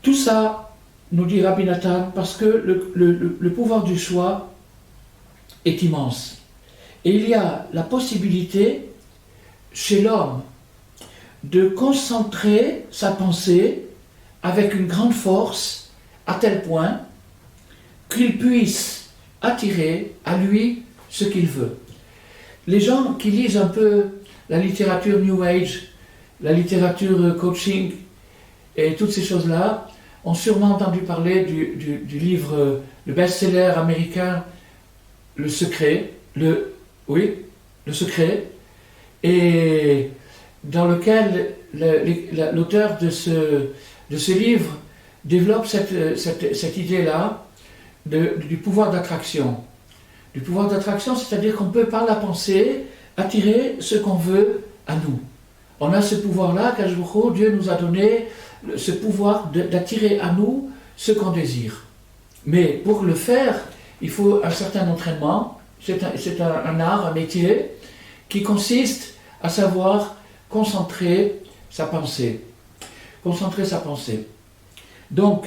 Tout ça, nous dit Rabbi Nathan, parce que le pouvoir du choix est immense. Et il y a la possibilité, chez l'homme, de concentrer sa pensée avec une grande force, à tel point qu'il puisse attirer à lui ce qu'il veut. Les gens qui lisent un peu la littérature New Age, la littérature coaching et toutes ces choses-là, ont sûrement entendu parler du livre, le best-seller américain Le Secret, Le Secret, et dans lequel l'auteur de ce livre développe cette idée-là du pouvoir d'attraction. Du pouvoir d'attraction, c'est-à-dire qu'on peut par la pensée attirer ce qu'on veut à nous. On a ce pouvoir-là, qu'Ajoucho, Dieu nous a donné ce pouvoir d'attirer à nous ce qu'on désire. Mais pour le faire, il faut un certain entraînement. C'est un art, un métier qui consiste à savoir concentrer sa pensée. Concentrer sa pensée. Donc,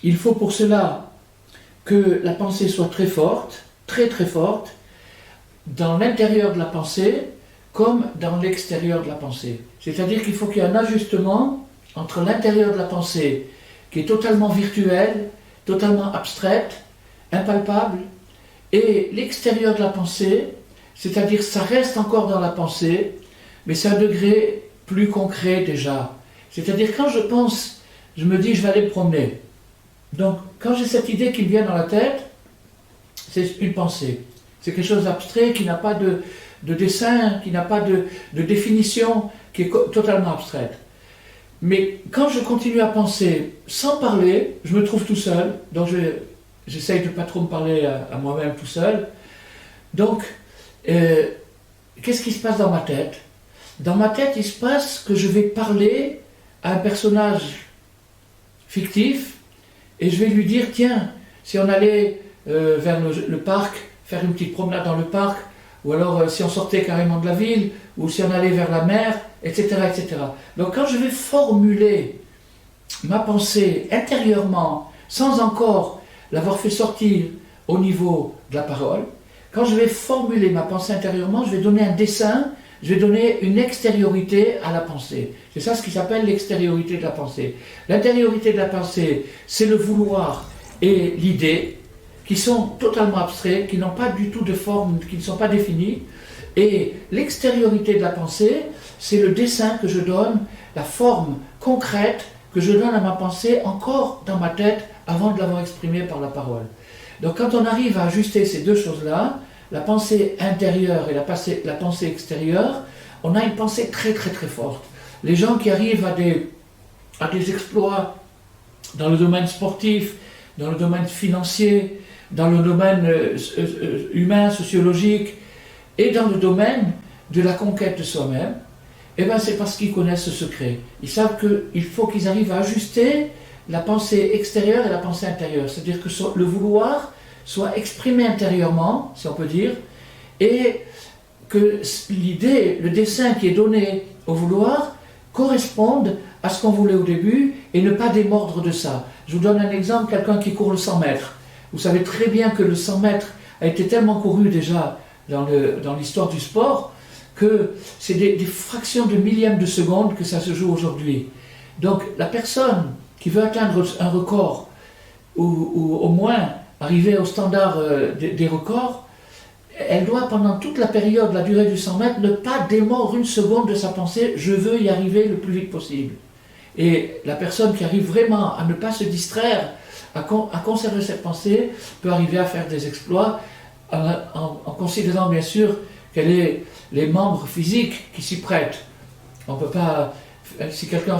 il faut pour cela que la pensée soit très forte, très très forte, dans l'intérieur de la pensée comme dans l'extérieur de la pensée. C'est-à-dire qu'il faut qu'il y ait un ajustement entre l'intérieur de la pensée, qui est totalement virtuelle, totalement abstraite, impalpable, et l'extérieur de la pensée, c'est-à-dire ça reste encore dans la pensée, mais c'est un degré plus concret déjà. C'est-à-dire quand je pense, je me dis je vais aller me promener. Donc quand j'ai cette idée qui me vient dans la tête, c'est une pensée. C'est quelque chose d'abstrait qui n'a pas de dessin, qui n'a pas de définition, qui est totalement abstraite. Mais quand je continue à penser sans parler, je me trouve tout seul, donc j'essaye de ne pas trop me parler à moi-même tout seul. Donc, qu'est-ce qui se passe dans ma tête? Dans ma tête, il se passe que je vais parler à un personnage fictif et je vais lui dire, tiens, si on allait vers le parc, faire une petite promenade dans le parc, ou alors si on sortait carrément de la ville, ou si on allait vers la mer, etc., etc. Donc quand je vais formuler ma pensée intérieurement, sans encore l'avoir fait sortir au niveau de la parole, quand je vais formuler ma pensée intérieurement, je vais donner un dessin, je vais donner une extériorité à la pensée. C'est ça ce qui s'appelle l'extériorité de la pensée. L'intériorité de la pensée, c'est le vouloir et l'idée, qui sont totalement abstraits, qui n'ont pas du tout de forme, qui ne sont pas définis. Et l'extériorité de la pensée, c'est le dessin que je donne, la forme concrète que je donne à ma pensée encore dans ma tête avant de l'avoir exprimée par la parole. Donc quand on arrive à ajuster ces deux choses-là, la pensée intérieure et la pensée extérieure, on a une pensée très très très forte. Les gens qui arrivent à des exploits dans le domaine sportif, dans le domaine financier, dans le domaine humain, sociologique, et dans le domaine de la conquête de soi-même, eh bien c'est parce qu'ils connaissent ce secret. Ils savent qu'il faut qu'ils arrivent à ajuster la pensée extérieure et la pensée intérieure. C'est-à-dire que le vouloir soit exprimé intérieurement, si on peut dire, et que l'idée, le dessin qui est donné au vouloir corresponde à ce qu'on voulait au début et ne pas démordre de ça. Je vous donne un exemple, quelqu'un qui court le 100 mètres. Vous savez très bien que le 100 mètres a été tellement couru déjà dans l'histoire du sport que c'est des fractions de millièmes de seconde que ça se joue aujourd'hui. Donc la personne qui veut atteindre un record ou au moins arriver au standard des records, elle doit pendant toute la période, la durée du 100 mètres, ne pas démordre une seconde de sa pensée « je veux y arriver le plus vite possible ». Et la personne qui arrive vraiment à ne pas se distraire, à conserver cette pensée, peut arriver à faire des exploits en considérant bien sûr qu'elle est les membres physiques qui s'y prêtent. On peut pas, si quelqu'un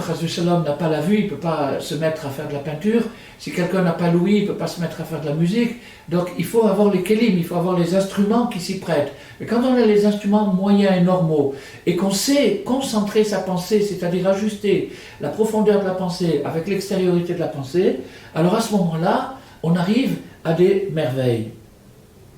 n'a pas la vue, il ne peut pas se mettre à faire de la peinture. Si quelqu'un n'a pas l'ouïe, il ne peut pas se mettre à faire de la musique. Donc il faut avoir les kélim, il faut avoir les instruments qui s'y prêtent. Mais quand on a les instruments moyens et normaux, et qu'on sait concentrer sa pensée, c'est-à-dire ajuster la profondeur de la pensée avec l'extériorité de la pensée, alors à ce moment-là, on arrive à des merveilles.